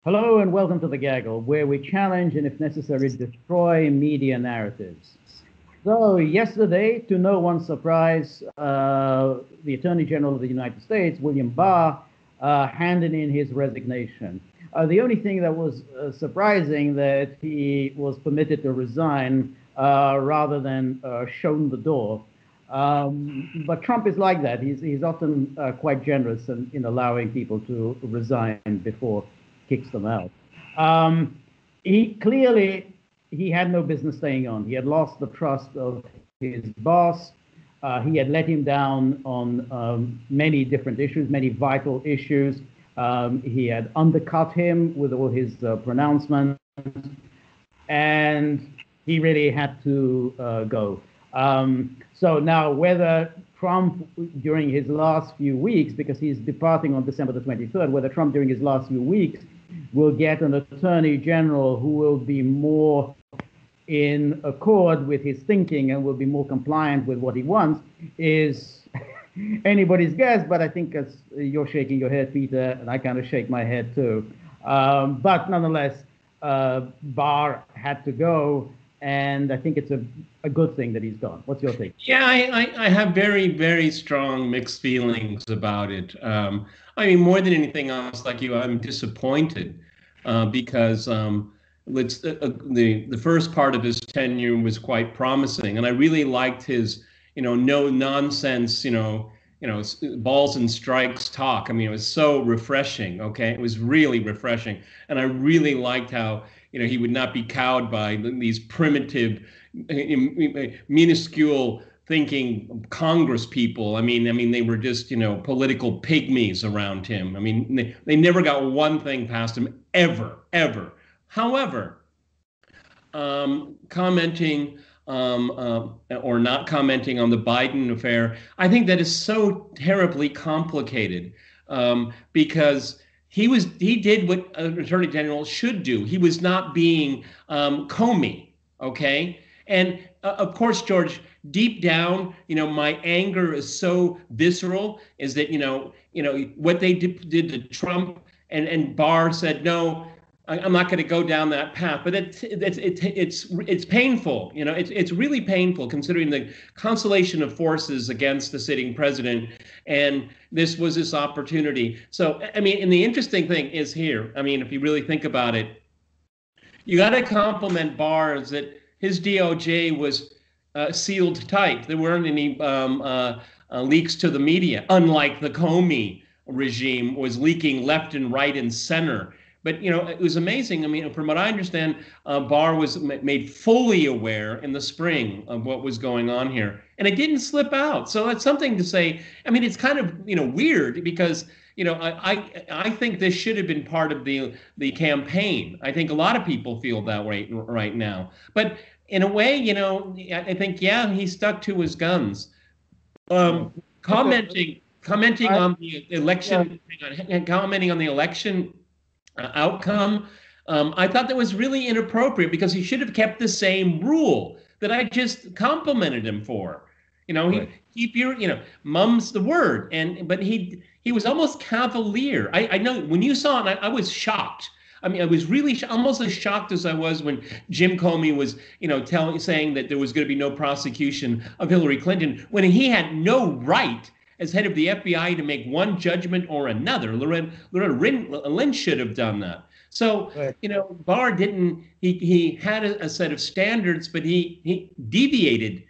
Hello and welcome to The Gaggle, where we challenge and, if necessary, destroy media narratives. So, yesterday, to no one's surprise, the Attorney General of the United States, William Barr, handed in his resignation. The only thing that was surprising that he was permitted to resign rather than shown the door. But Trump is like that. He's often quite generous in allowing people to resign before kicks them out. Um, he had no business staying on. He had lost the trust of his boss. He had let him down on many different issues, many vital issues. He had undercut him with all his pronouncements, and he really had to go. So now, whether Trump, during his last few weeks, because he's departing on December the 23rd, whether Trump, during his last few weeks, will get an attorney general who will be more in accord with his thinking and will be more compliant with what he wants is anybody's guess. But I think as you're shaking your head, Peter, and I kind of shake my head too. But nonetheless, Barr had to go, and I think it's a good thing that he's gone. What's your take? Yeah, I have very, very strong mixed feelings about it. I mean, more than anything else, like you, I'm disappointed because the first part of his tenure was quite promising, and I really liked his, no nonsense, balls and strikes talk. I mean, it was so refreshing. Okay, it was really refreshing, and I really liked how he would not be cowed by these primitive, minuscule thinking Congress people. I mean, they were just, political pygmies around him. I mean, they never got one thing past him ever, ever. However, commenting or not commenting on the Biden affair, I think that is so terribly complicated because he did what an attorney general should do. He was not being Comey, okay? And of course, George, deep down, my anger is so visceral. Is that what they did to Trump, and Barr said no. I'm not going to go down that path, but it's painful. It's really painful considering the constellation of forces against the sitting president, and this was his opportunity. So, I mean, and the interesting thing is here. I mean, if you really think about it, you got to compliment Barr is that his DOJ was sealed tight. There weren't any leaks to the media, unlike the Comey regime was leaking left and right and center. But it was amazing. I mean, from what I understand, Barr was made fully aware in the spring of what was going on here, and it didn't slip out. So that's something to say. I mean, it's kind of weird because I think this should have been part of the campaign. I think a lot of people feel that way right now. But in a way, I think he stuck to his guns. Commenting on the election, commenting on the election outcome. I thought that was really inappropriate because he should have kept the same rule that I just complimented him for. Right. Keep your, mum's the word, but he was almost cavalier. I know when you saw it, I was shocked. I mean, I was really almost as shocked as I was when Jim Comey was, saying that there was going to be no prosecution of Hillary Clinton when he had no right as head of the FBI to make one judgment or another. Loretta Lynch should have done that. So, right. Barr didn't. He had a set of standards, but he deviated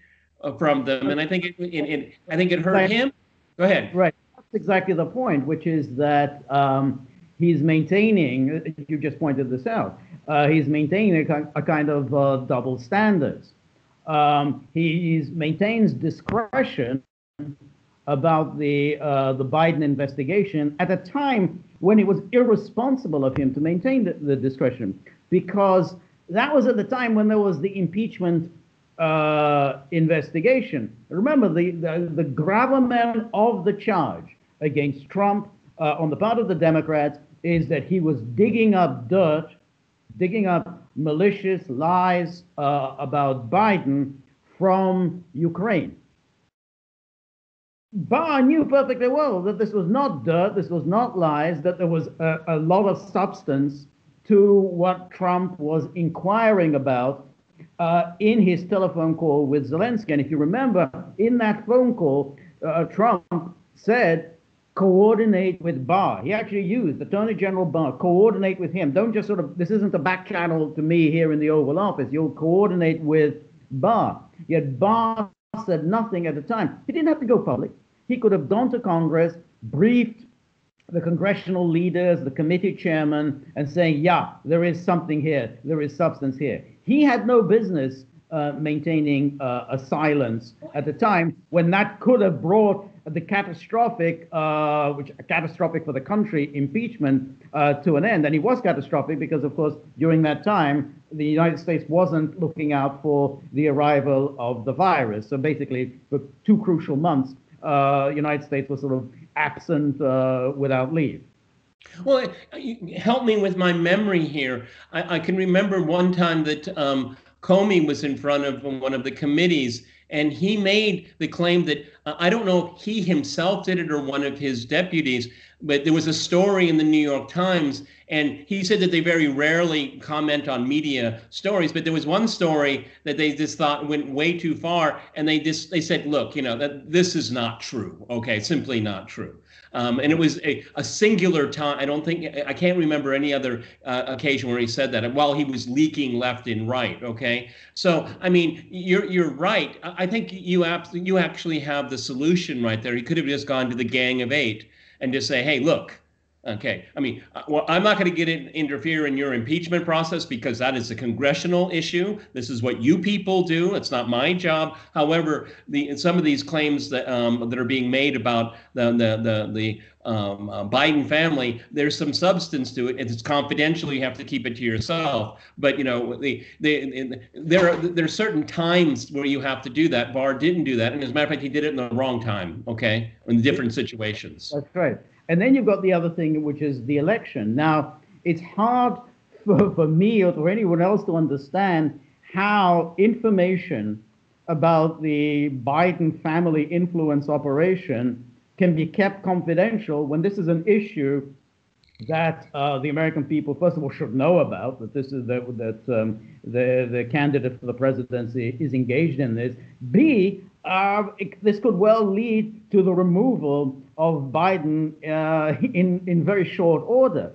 from them, and I think it hurt him. Go ahead. Right. That's exactly the point, which is that he's maintaining. You just pointed this out. He's maintaining a kind of double standards. He maintains discretion about the Biden investigation at a time when it was irresponsible of him to maintain the discretion, because that was at the time when there was the impeachment investigation. Remember, the gravamen of the charge against Trump on the part of the Democrats is that he was digging up dirt, digging up malicious lies about Biden from Ukraine. Barr knew perfectly well that this was not dirt, this was not lies, that there was a lot of substance to what Trump was inquiring about in his telephone call with Zelensky. And if you remember, in that phone call, Trump said, coordinate with Barr. He actually used Attorney General Barr, coordinate with him. Don't just sort of, this isn't a back channel to me here in the Oval Office. You'll coordinate with Barr. Yet Barr said nothing at the time. He didn't have to go public. He could have gone to Congress, briefed the congressional leaders, the committee chairman, and saying, yeah, there is something here, there is substance here. He had no business maintaining a silence at the time when that could have brought the catastrophic, catastrophic for the country, impeachment to an end. And it was catastrophic because, of course, during that time, the United States wasn't looking out for the arrival of the virus. So basically, for 2 crucial months, the United States was sort of absent without leave. Well, help me with my memory here. I can remember one time that Comey was in front of one of the committees, and he made the claim that, I don't know if he himself did it or one of his deputies, but there was a story in the New York Times, and he said that they very rarely comment on media stories, but there was one story that they just thought went way too far, and they said, look, that this is not true, okay, simply not true. And it was a singular time. I can't remember any other occasion where he said that while he was leaking left and right. Okay, so I mean, you're right. I think you actually have the solution right there. He could have just gone to the Gang of Eight and just say, hey, look. Okay, I mean, well, I'm not going to interfere in your impeachment process because that is a congressional issue. This is what you people do. It's not my job. However, some of these claims that are being made about the Biden family, there's some substance to it. It's confidential. You have to keep it to yourself. But there are certain times where you have to do that. Barr didn't do that, and as a matter of fact, he did it in the wrong time. Okay, in different situations. That's right. And then you've got the other thing, which is the election. Now, it's hard for me or for anyone else to understand how information about the Biden family influence operation can be kept confidential when this is an issue that the American people, first of all, should know about, that this is the candidate for the presidency is engaged in this. B, this could well lead to the removal of Biden in very short order.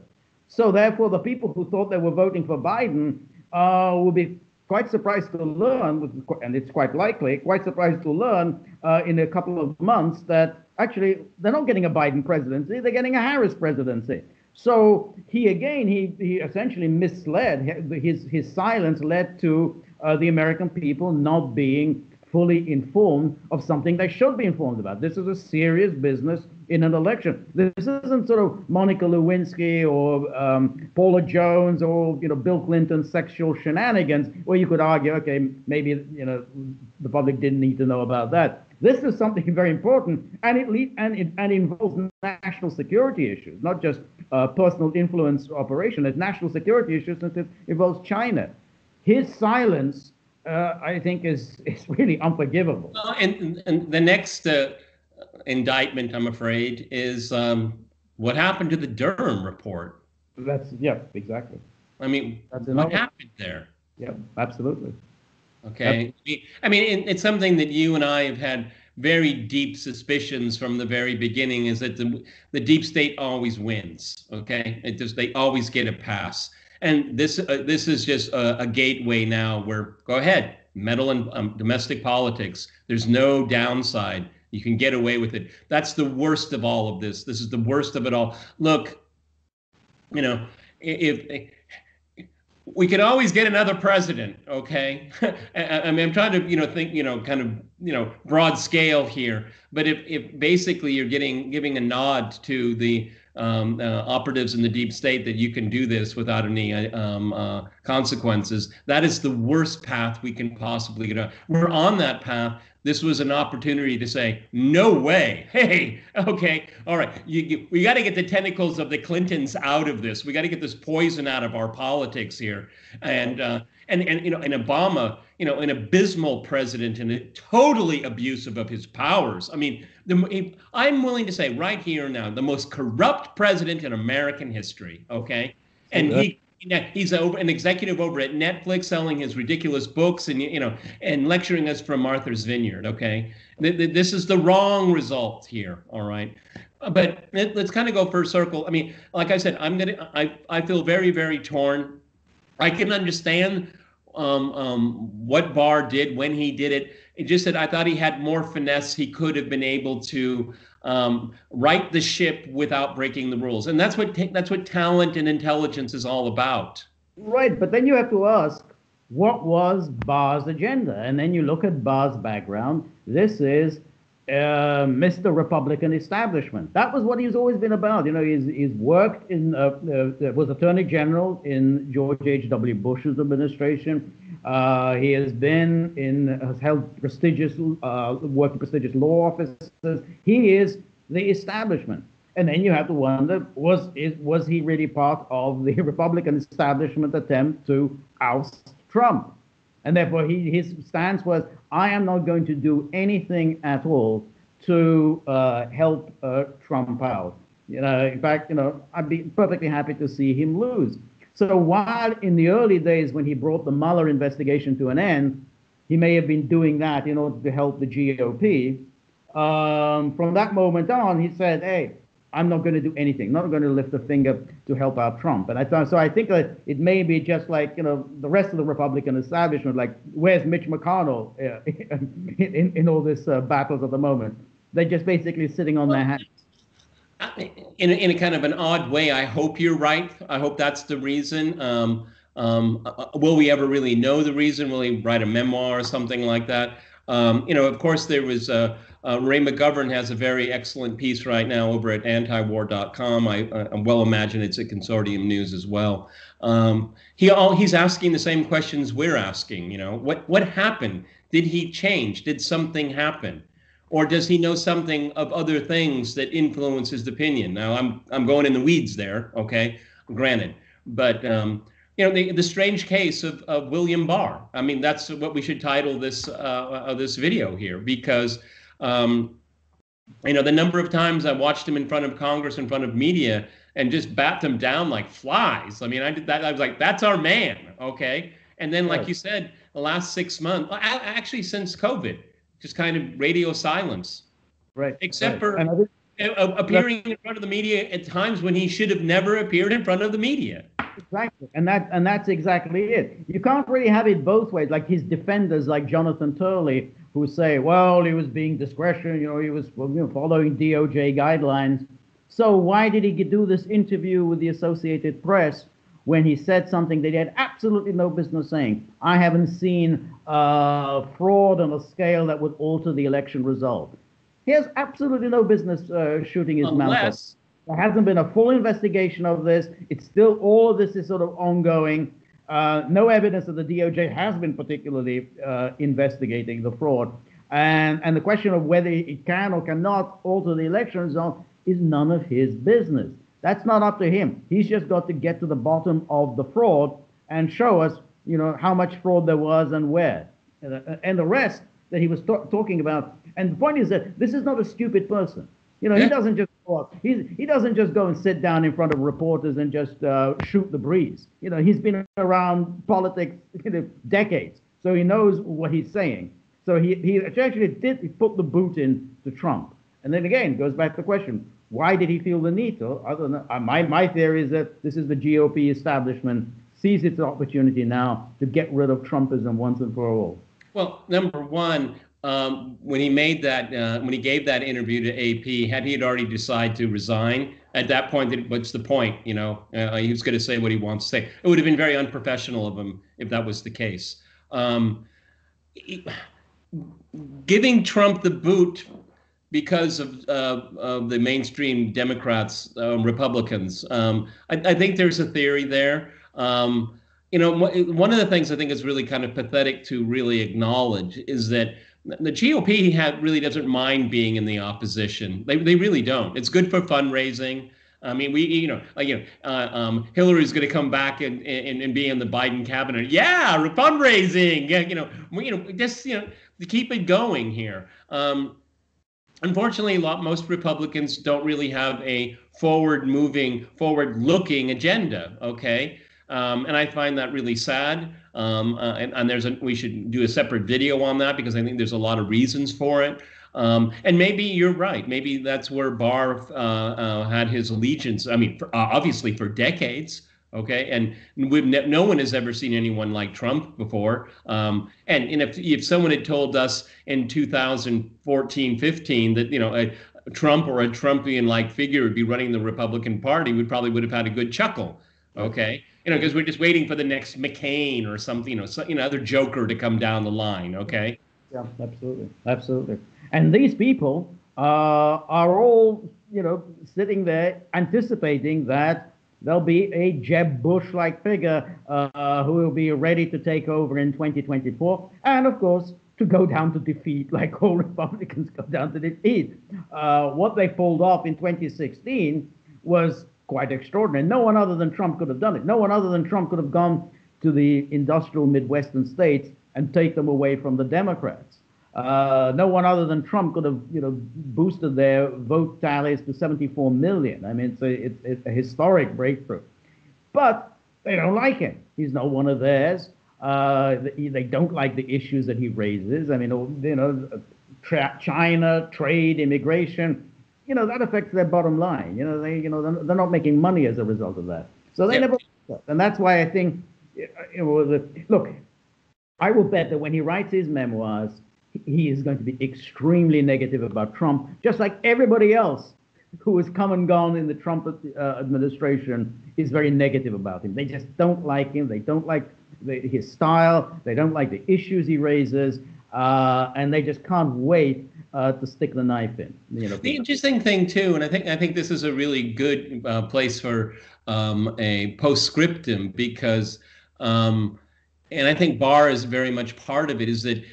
So therefore, the people who thought they were voting for Biden will be quite surprised to learn, and it's quite likely, quite surprised to learn in a couple of months that actually they're not getting a Biden presidency, they're getting a Harris presidency. So he essentially misled, his silence led to the American people not being fully informed of something they should be informed about. This is a serious business in an election. This isn't sort of Monica Lewinsky or Paula Jones or Bill Clinton's sexual shenanigans, where you could argue, okay, maybe the public didn't need to know about that. This is something very important, and it involves national security issues, not just personal influence operation. It's national security issues since it involves China. His silence, I think, is really unforgivable. And the next indictment, I'm afraid, is what happened to the Durham report. Exactly. I mean, what happened there? Yeah, absolutely. Okay. I mean, it's something that you and I have had very deep suspicions from the very beginning, is that the deep state always wins. Okay, they always get a pass. And this is just a gateway now where, go ahead, meddle in domestic politics. There's no downside. You can get away with it. That's the worst of all of this. This is the worst of it all. Look, if we could always get another president, okay? I mean, I'm trying to, think, kind of, broad scale here. But if basically you're giving a nod to the operatives in the deep state that you can do this without any consequences, that is the worst path we can possibly get on. We're on that path. This was an opportunity to say, no way. Hey, okay, all right. We got to get the tentacles of the Clintons out of this. We got to get this poison out of our politics here. And Obama, an abysmal president and totally abusive of his powers. I mean, I'm willing to say right here now, the most corrupt president in American history. Okay, and He's an executive over at Netflix, selling his ridiculous books, and and lecturing us from Martha's Vineyard. Okay, this is the wrong result here. All right, but let's kind of go first circle. I mean, like I said, I feel very, very torn. I can understand what Barr did when he did it. It just that I thought he had more finesse. He could have been able to right the ship without breaking the rules, and that's what talent and intelligence is all about. Right, but then you have to ask, what was Barr's agenda? And then you look at Barr's background. This is Mr. Republican establishment. That was what he's always been about. He's worked was Attorney General in George H.W. Bush's administration. He has held worked in prestigious law offices. He is the establishment. And then you have to wonder, was he really part of the Republican establishment attempt to oust Trump? And therefore, his stance was, I am not going to do anything at all to help Trump out. In fact, I'd be perfectly happy to see him lose. So while in the early days when he brought the Mueller investigation to an end, he may have been doing that in order to help the GOP. From that moment on, he said, hey, I'm not going to do anything, not going to lift a finger to help out Trump. And I think that it may be just like, the rest of the Republican establishment, like, where's Mitch McConnell in all this battles at the moment? They're just basically sitting on their hands. In a kind of an odd way, I hope you're right. I hope that's the reason. Will we ever really know the reason? Will he write a memoir or something like that? Of course, there was Ray McGovern has a very excellent piece right now over at antiwar.com. I well imagine it's at Consortium News as well. He's asking the same questions we're asking. What happened? Did he change? Did something happen? Or does he know something of other things that influence his opinion? Now, I'm going in the weeds there, okay, granted. But, the strange case of William Barr. I mean, that's what we should title this video here, because, the number of times I watched him in front of Congress, in front of media, and just bat them down like flies. I mean, I did that. I was like, that's our man, okay? And then, like you said, the last 6 months, actually since COVID, just kind of radio silence, right? Except for appearing in front of the media at times when he should have never appeared in front of the media. Exactly, and that's exactly it. You can't really have it both ways. Like his defenders, like Jonathan Turley, who say, well, he was being discretion, he was following DOJ guidelines. So why did he do this interview with the Associated Press when he said something that he had absolutely no business saying? I haven't seen fraud on a scale that would alter the election result. He has absolutely no business shooting his mouth off. There hasn't been a full investigation of this. It's still, all of this is sort of ongoing. No evidence that the DOJ has been particularly investigating the fraud. And the question of whether it can or cannot alter the election result is none of his business. That's not up to him. He's just got to get to the bottom of the fraud and show us, how much fraud there was and where. And the rest that he was talking about. And the point is that this is not a stupid person. He doesn't just he doesn't just go and sit down in front of reporters and just shoot the breeze. He's been around politics decades, so he knows what he's saying. So he actually did put the boot in to Trump. And then again, it goes back to the question: why did he feel the need to? I don't know. My theory is that this is the GOP establishment sees its opportunity now to get rid of Trumpism once and for all. Well, number one, when he made that, when he gave that interview to AP, had he already decided to resign at that point? What's the point? He was going to say what he wants to say. It would have been very unprofessional of him if that was the case. Giving Trump the boot because of the mainstream Democrats, Republicans. I think there's a theory there. One of the things I think is really kind of pathetic to really acknowledge is that the GOP really doesn't mind being in the opposition. They really don't. It's good for fundraising. I mean, Hillary's going to come back and be in the Biden cabinet. Yeah, fundraising. Just to keep it going here. Unfortunately, most Republicans don't really have a forward-looking agenda. Okay. And I find that really sad. And we should do a separate video on that because I think there's a lot of reasons for it. And maybe you're right. Maybe that's where Barr had his allegiance. I mean, obviously for decades. Okay, and no one has ever seen anyone like Trump before. And if someone had told us in 2014, 15 that a Trump or a Trumpian-like figure would be running the Republican Party, we probably would have had a good chuckle. Okay, because we're just waiting for the next McCain or something, other joker to come down the line. Okay. Yeah, absolutely, absolutely. And these people are all, sitting there anticipating that there'll be a Jeb Bush-like figure who will be ready to take over in 2024, and of course to go down to defeat, like all Republicans go down to defeat. What they pulled off in 2016 was quite extraordinary. No one other than Trump could have done it. No one other than Trump could have gone to the industrial Midwestern states and take them away from the Democrats. No one other than Trump could have, boosted their vote tallies to 74 million. I mean, it's a historic breakthrough. But they don't like him. He's not one of theirs. They don't like the issues that he raises. I mean, China, trade, immigration. That affects their bottom line. They're not making money as a result of that. So they never. And that's why I think, look, I will bet that when he writes his memoirs, he is going to be extremely negative about Trump, just like everybody else who has come and gone in the Trump administration is very negative about him. They just don't like him. They don't like his style. They don't like the issues he raises, and they just can't wait to stick the knife in. The interesting thing too, and I think this is a really good place for a postscriptum because, and I think Barr is very much part of it, is that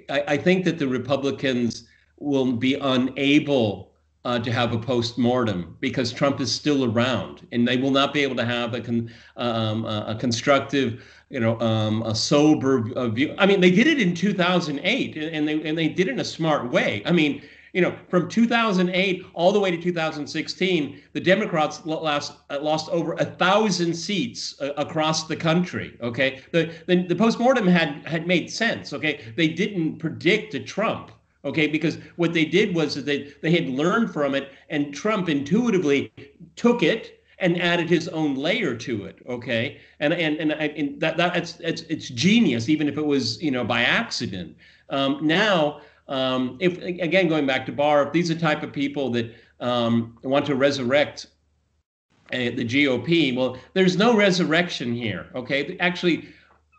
I think that the Republicans will be unable to have a post-mortem because Trump is still around, and they will not be able to have a constructive, a sober view. I mean, they did it in 2008, and they did it in a smart way. I mean, from 2008 all the way to 2016, the Democrats lost over 1,000 seats across the country. Okay, the postmortem had made sense. Okay, they didn't predict a Trump. Okay, because what they did was that they had learned from it, and Trump intuitively took it and added his own layer to it. Okay, and it's genius, even if it was by accident. Now. If again, going back to Barr, if these are the type of people that want to resurrect the GOP, well, there's no resurrection here. Okay, actually,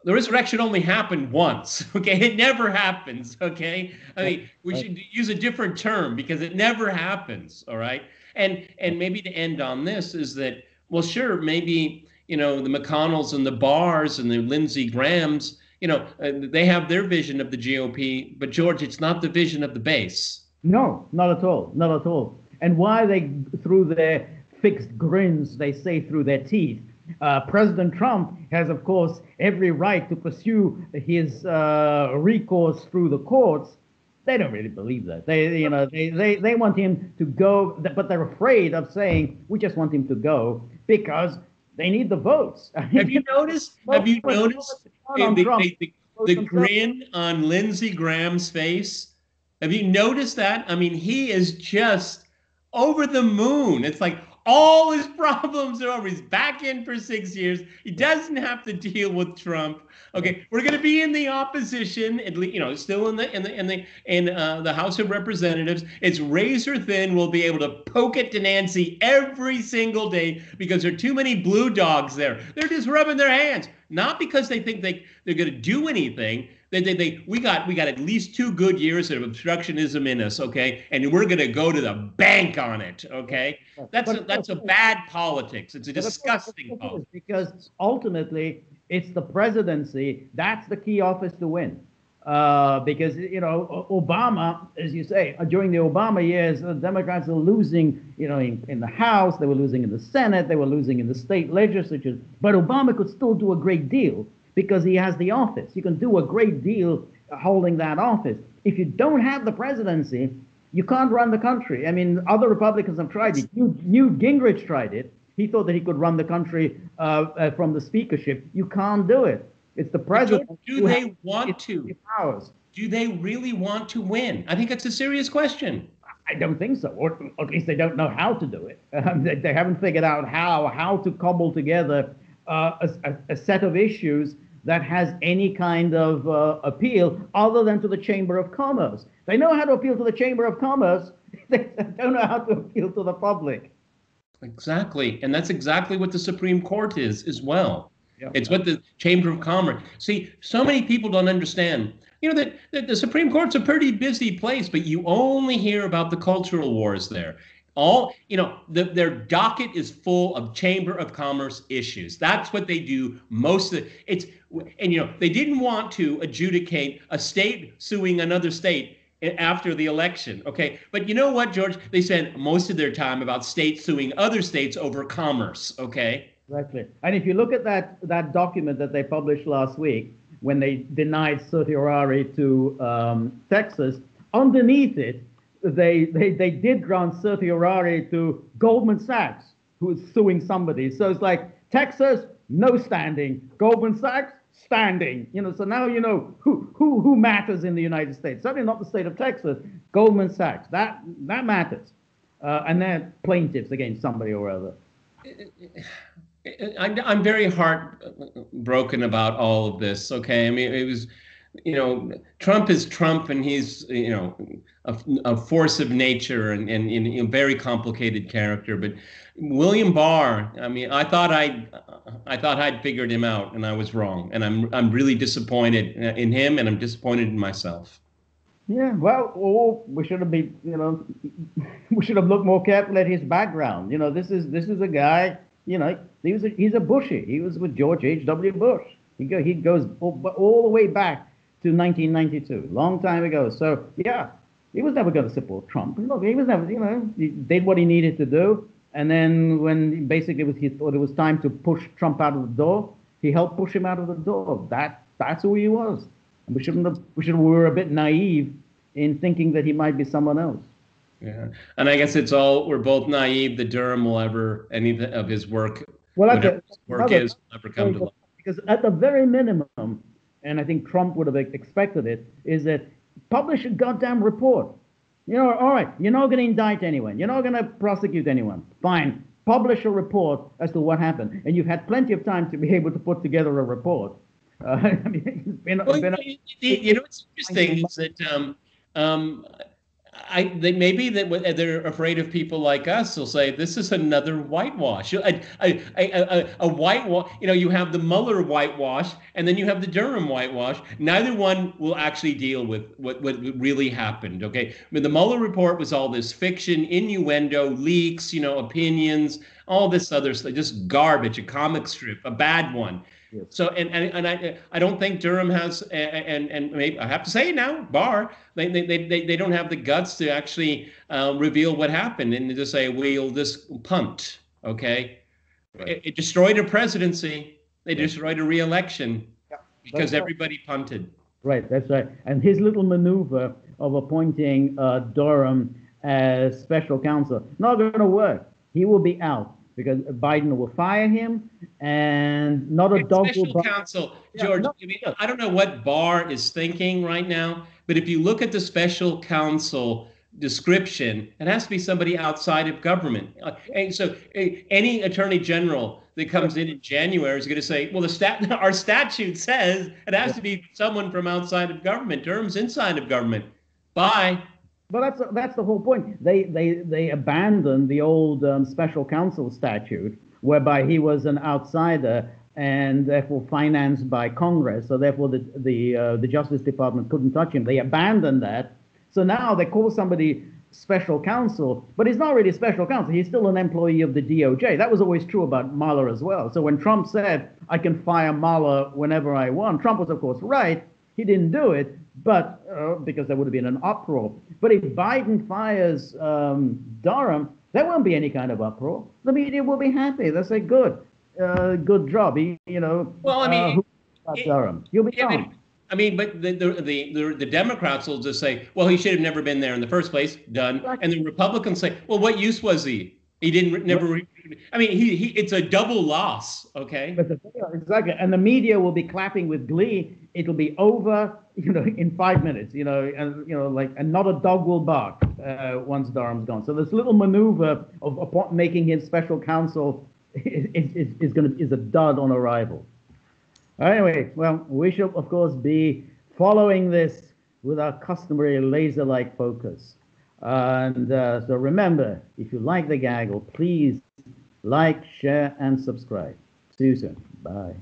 the resurrection only happened once. Okay, it never happens. Okay, I mean, we should use a different term because it never happens. All right, and maybe to end on this is that, well, sure, maybe the McConnells and the Barrs and the Lindsey Grahams. They have their vision of the GOP, but George, it's not the vision of the base. No, not at all, not at all. And why they, through their fixed grins, they say through their teeth, President Trump has, of course, every right to pursue his recourse through the courts. They don't really believe that. They want him to go, but they're afraid of saying, we just want him to go because they need the votes. Have you noticed? The grin on Lindsey Graham's face? Have you noticed that? I mean, he is just over the moon. It's like all his problems are over. He's back in for 6 years. He doesn't have to deal with Trump. Okay, we're going to be in the opposition, at least, still in the House of Representatives. It's razor thin. We'll be able to poke it to Nancy every single day because there are too many blue dogs there. They're just rubbing their hands, not because they think they're going to do anything. We got at least 2 good years of obstructionism in us, okay, and we're going to go to the bank on it, okay. That's a bad politics. It's a disgusting politics. Because ultimately, it's the presidency. That's the key office to win. Because, Obama, as you say, during the Obama years, the Democrats were losing, in the House, they were losing in the Senate, they were losing in the state legislatures. But Obama could still do a great deal because he has the office. You can do a great deal holding that office. If you don't have the presidency, you can't run the country. I mean, other Republicans have tried it. Newt Gingrich tried it. He thought that he could run the country from the speakership. You can't do it. It's the president. Do they want to? Powers. Do they really want to win? I think that's a serious question. I don't think so, or at least they don't know how to do it. They haven't figured out how to cobble together a set of issues that has any kind of appeal other than to the Chamber of Commerce. They know how to appeal to the Chamber of Commerce. They don't know how to appeal to the public. Exactly. And that's exactly what the Supreme Court is as well. Yeah. It's what the Chamber of Commerce. See, so many people don't understand. You know, that the Supreme Court's a pretty busy place, but you only hear about the cultural wars there. Their docket is full of Chamber of Commerce issues. That's what they do most of they didn't want to adjudicate a state suing another state after the election. Okay. But you know what, George? They spent most of their time about states suing other states over commerce. Okay. Exactly. And if you look at that document that they published last week, when they denied certiorari to Texas, underneath it, they did grant certiorari to Goldman Sachs, who is suing somebody. So it's like Texas, no standing. Goldman Sachs, standing. So now you know who matters in the United States. Certainly not the state of Texas. Goldman Sachs, that matters, and they're plaintiffs against somebody or other. I'm very heartbroken about all of this. Okay, I mean, it was, Trump is Trump, and he's, a force of nature and a very complicated character. But William Barr, I mean, I thought I'd figured him out, and I was wrong. And I'm really disappointed in him, and I'm disappointed in myself. Yeah, well, we should have we should have looked more carefully at his background. This is a guy. He's a Bushie. He was with George H.W. Bush. He goes all the way back to 1992, long time ago. So yeah, he was never going to support Trump. Look, he was never, he did what he needed to do, and then when basically he thought it was time to push Trump out of the door, he helped push him out of the door. That's who he was. And we were a bit naive in thinking that he might be someone else. Yeah, and I guess we're both naive that Durham will ever, any of his work, will ever come to life. Because at the very minimum, and I think Trump would have expected it, is that publish a goddamn report. All right, you're not going to indict anyone. You're not going to prosecute anyone. Fine, publish a report as to what happened. And you've had plenty of time to be able to put together a report. What's interesting is that maybe they're afraid of people like us. They'll say this is another whitewash. A whitewash. You have the Mueller whitewash, and then you have the Durham whitewash. Neither one will actually deal with what really happened. Okay, I mean, the Mueller report was all this fiction, innuendo, leaks, opinions, all this other stuff, just garbage, a comic strip, a bad one. Yes. So and I don't think Durham has, and maybe I have to say it now, Barr, they don't have the guts to actually reveal what happened and to say we'll just punt. Okay, right. It destroyed a presidency. They destroyed a re-election because everybody punted. Right, that's right. And his little maneuver of appointing Durham as special counsel not going to work. He will be out, because Biden will fire him, and not a dog will special counsel, George. I don't know what Barr is thinking right now, but if you look at the special counsel description, it has to be somebody outside of government. And so any attorney general that comes in January is going to say, well, our statute says it has to be someone from outside of government. Durham's inside of government. Bye. But that's the whole point. They abandoned the old special counsel statute, whereby he was an outsider and therefore financed by Congress. So therefore the Justice Department couldn't touch him. They abandoned that. So now they call somebody special counsel, but he's not really a special counsel. He's still an employee of the DOJ. That was always true about Mueller as well. So when Trump said, I can fire Mueller whenever I want, Trump was, of course, right. He didn't do it, but because there would have been an uproar. But if Biden fires Durham, there won't be any kind of uproar. The media will be happy. They'll say, good job. Well, I mean, Durham. You'll be gone. I mean, but the Democrats will just say, well, he should have never been there in the first place. Done. And the Republicans say, well, what use was he? He didn't never. I mean, it's a double loss. Okay. But exactly, and the media will be clapping with glee. It'll be over, in 5 minutes. And not a dog will bark once Durham's gone. So this little maneuver of making him special counsel is a dud on arrival. Anyway, well, we shall of course be following this with our customary laser-like focus. And so remember, if you like the gaggle, please like, share, and subscribe. See you soon. Bye.